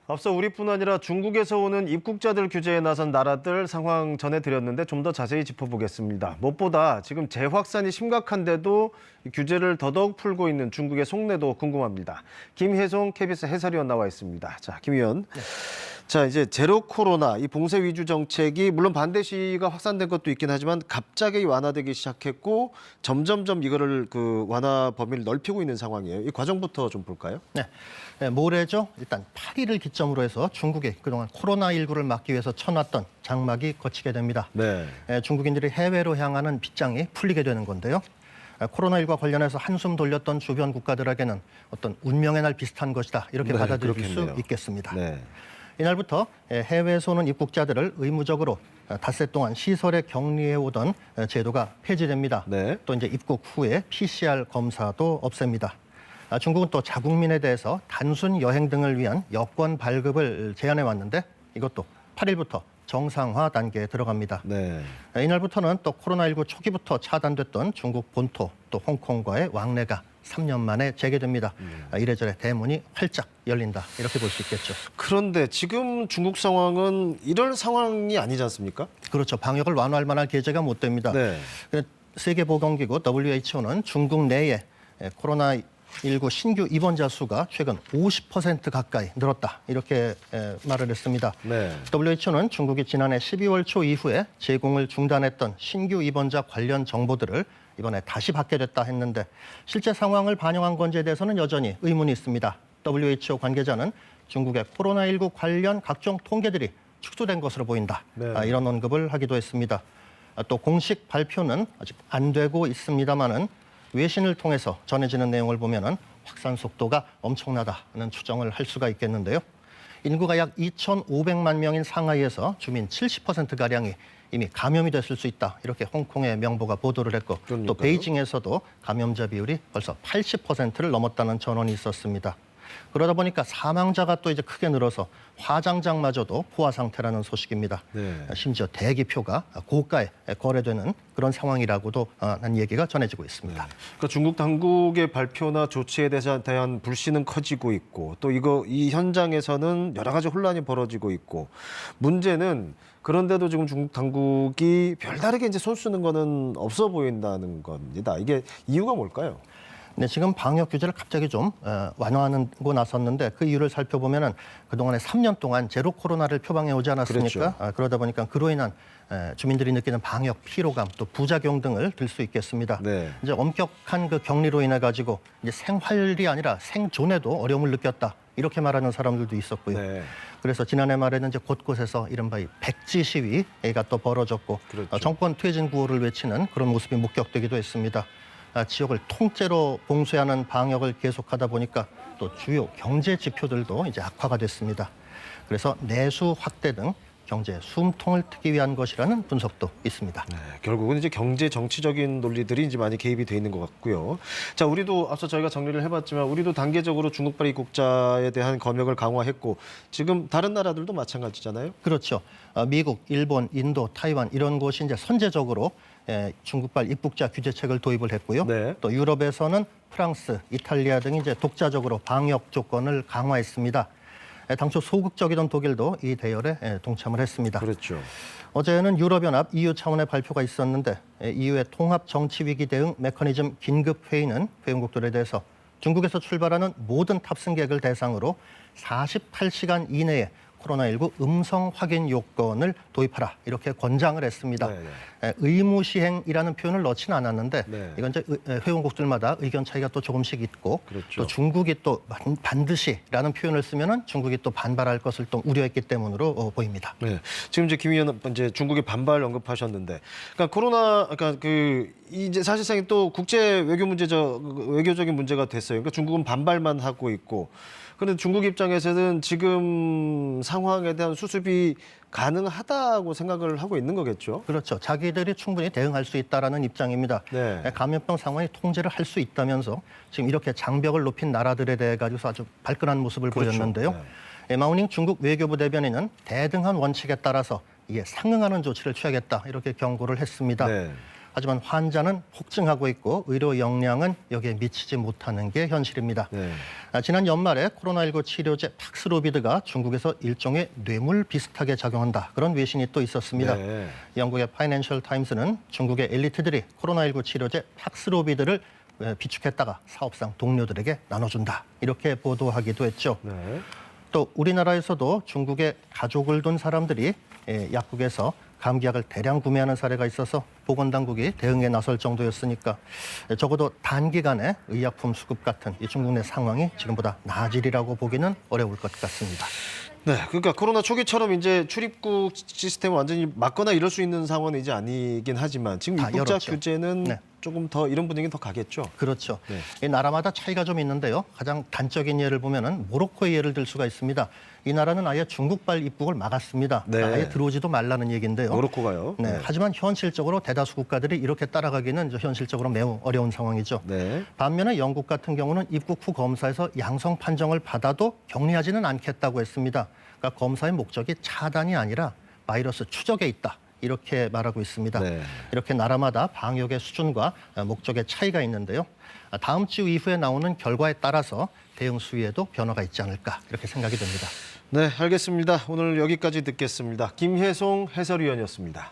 앞서 우리뿐 아니라 중국에서 오는 입국자들 규제에 나선 나라들 상황 전해드렸는데 좀 더 자세히 짚어보겠습니다. 무엇보다 지금 재확산이 심각한데도 규제를 더더욱 풀고 있는 중국의 속내도 궁금합니다. 김혜송 KBS 해설위원 나와 있습니다. 자, 김 의원. 네. 자, 이제 제로 코로나 이 봉쇄 위주 정책이 물론 반대 시위가 확산된 것도 있긴 하지만 갑자기 완화되기 시작했고 점점점 이거를 완화 범위를 넓히고 있는 상황이에요. 이 과정부터 좀 볼까요? 네, 모레죠. 일단 8일을 기점으로 해서 중국이 그동안 코로나19를 막기 위해서 쳐놨던 장막이 거치게 됩니다. 네. 중국인들이 해외로 향하는 빗장이 풀리게 되는 건데요. 코로나19와 관련해서 한숨 돌렸던 주변 국가들에게는 어떤 운명의 날 비슷한 것이다. 이렇게 받아들일 그렇겠네요. 수 있겠습니다. 네. 이날부터 해외에서 오는 입국자들을 의무적으로 닷새 동안 시설에 격리해 오던 제도가 폐지됩니다. 네. 또 이제 입국 후에 PCR 검사도 없앱니다. 중국은 또 자국민에 대해서 단순 여행 등을 위한 여권 발급을 제한해 왔는데 이것도 8일부터 정상화 단계에 들어갑니다. 네. 이날부터는 또 코로나19 초기부터 차단됐던 중국 본토 또 홍콩과의 왕래가 3년 만에 재개됩니다. 이래저래 대문이 활짝 열린다 이렇게 볼 수 있겠죠. 그런데 지금 중국 상황은 이런 상황이 아니지 않습니까? 그렇죠. 방역을 완화할 만한 계제가 못 됩니다. 네. 세계보건기구 WHO는 중국 내에 코로나19 신규 입원자 수가 최근 50% 가까이 늘었다 이렇게 말을 했습니다. 네. WHO는 중국이 지난해 12월 초 이후에 제공을 중단했던 신규 입원자 관련 정보들을 이번에 다시 받게 됐다 했는데 실제 상황을 반영한 건지에 대해서는 여전히 의문이 있습니다. WHO 관계자는 중국의 코로나19 관련 각종 통계들이 축소된 것으로 보인다. 네. 이런 언급을 하기도 했습니다. 또 공식 발표는 아직 안 되고 있습니다만은 외신을 통해서 전해지는 내용을 보면은 확산 속도가 엄청나다는 추정을 할 수가 있겠는데요. 인구가 약 2,500만 명인 상하이에서 주민 70%가량이 이미 감염이 됐을 수 있다. 이렇게 홍콩의 명보가 보도를 했고 그러니까요. 또 베이징에서도 감염자 비율이 벌써 80%를 넘었다는 전언이 있었습니다. 그러다 보니까 사망자가 또 이제 크게 늘어서 화장장마저도 포화 상태라는 소식입니다. 네. 심지어 대기표가 고가에 거래되는 그런 상황이라고도 한 얘기가 전해지고 있습니다. 네. 그러니까 중국 당국의 발표나 조치에 대한 불신은 커지고 있고 또 이 현장에서는 여러 가지 혼란이 벌어지고 있고 문제는 그런데도 지금 중국 당국이 별다르게 이제 손 쓰는 거는 없어 보인다는 겁니다. 이게 이유가 뭘까요? 네, 지금 방역 규제를 갑자기 좀 완화하고 나섰는데 그 이유를 살펴보면은 그동안에 3년 동안 제로 코로나를 표방해 오지 않았습니까? 그렇죠. 그러다 보니까 그로 인한 주민들이 느끼는 방역 피로감 또 부작용 등을 들 수 있겠습니다. 네. 이제 엄격한 그 격리로 인해 가지고 이제 생활이 아니라 생존에도 어려움을 느꼈다. 이렇게 말하는 사람들도 있었고요. 네. 그래서 지난해 말에는 이제 곳곳에서 이른바 이 백지 시위가 또 벌어졌고 그렇죠. 정권 퇴진 구호를 외치는 그런 모습이 목격되기도 했습니다. 지역을 통째로 봉쇄하는 방역을 계속하다 보니까 또 주요 경제 지표들도 이제 악화가 됐습니다. 그래서 내수 확대 등 경제 숨통을 트기 위한 것이라는 분석도 있습니다. 네, 결국은 이제 경제 정치적인 논리들이 이제 많이 개입이 돼 있는 것 같고요. 자, 우리도 앞서 저희가 정리를 해봤지만 우리도 단계적으로 중국발 입국자에 대한 검역을 강화했고 지금 다른 나라들도 마찬가지잖아요. 그렇죠. 미국, 일본, 인도, 타이완 이런 곳이 이제 선제적으로 중국발 입국자 규제책을 도입을 했고요. 네. 또 유럽에서는 프랑스, 이탈리아 등이 이제 독자적으로 방역 조건을 강화했습니다. 당초 소극적이던 독일도 이 대열에 동참을 했습니다. 그렇죠. 어제는 유럽연합 EU 차원의 발표가 있었는데 EU의 통합 정치 위기 대응 메커니즘 긴급 회의는 회원국들에 대해서 중국에서 출발하는 모든 탑승객을 대상으로 48시간 이내에 코로나19 음성 확인 요건을 도입하라 이렇게 권장을 했습니다. 의무 시행이라는 표현을 넣지는 않았는데 네. 이건 이제 회원국들마다 의견 차이가 또 조금씩 있고 그렇죠. 또 중국이 또 반드시라는 표현을 쓰면은 중국이 또 반발할 것을 또 우려했기 때문으로 보입니다. 네. 지금 이제 김 의원 이제 중국의 반발 언급하셨는데, 그러니까 이제 사실상 또 국제 외교적인 문제가 됐어요. 그러니까 중국은 반발만 하고 있고. 그런데 중국 입장에서는 지금 상황에 대한 수습이 가능하다고 생각을 하고 있는 거겠죠? 그렇죠. 자기들이 충분히 대응할 수 있다라는 입장입니다. 네. 감염병 상황이 통제를 할 수 있다면서 지금 이렇게 장벽을 높인 나라들에 대해 가지고서 아주 발끈한 모습을 그렇죠. 보였는데요. 마우닝 중국 외교부 대변인은 대등한 원칙에 따라서 이에 상응하는 조치를 취하겠다 이렇게 경고를 했습니다. 네. 하지만 환자는 폭증하고 있고 의료 역량은 여기에 미치지 못하는 게 현실입니다. 네. 지난 연말에 코로나19 치료제 팍스로비드가 중국에서 일종의 뇌물 비슷하게 작용한다. 그런 외신이 또 있었습니다. 네. 영국의 파이낸셜 타임스는 중국의 엘리트들이 코로나19 치료제 팍스로비드를 비축했다가 사업상 동료들에게 나눠준다. 이렇게 보도하기도 했죠. 네. 또 우리나라에서도 중국에 가족을 둔 사람들이 약국에서 감기약을 대량 구매하는 사례가 있어서 보건당국이 대응에 나설 정도였으니까 적어도 단기간에 의약품 수급 같은 이 중국 내 상황이 지금보다 나아지리라고 보기는 어려울 것 같습니다. 네, 그러니까 코로나 초기처럼 이제 출입국 시스템을 완전히 막거나 이럴 수 있는 상황은 이제 아니긴 하지만 지금 다 입국자 열었죠. 규제는 네. 조금 더 이런 분위기는 더 가겠죠. 그렇죠. 네. 이 나라마다 차이가 좀 있는데요. 가장 단적인 예를 보면은 모로코의 예를 들 수가 있습니다. 이 나라는 아예 중국발 입국을 막았습니다. 네. 아예 들어오지도 말라는 얘기인데요. 모로코가요. 네. 하지만 현실적으로 대다수 국가들이 이렇게 따라가기는 현실적으로 매우 어려운 상황이죠. 네. 반면에 영국 같은 경우는 입국 후 검사에서 양성 판정을 받아도 격리하지는 않겠다고 했습니다. 그러니까 검사의 목적이 차단이 아니라 바이러스 추적에 있다. 이렇게 말하고 있습니다. 네. 이렇게 나라마다 방역의 수준과 목적의 차이가 있는데요. 다음 주 이후에 나오는 결과에 따라서 대응 수위에도 변화가 있지 않을까 이렇게 생각이 듭니다. 네, 알겠습니다. 오늘 여기까지 듣겠습니다. 김혜송 해설위원이었습니다.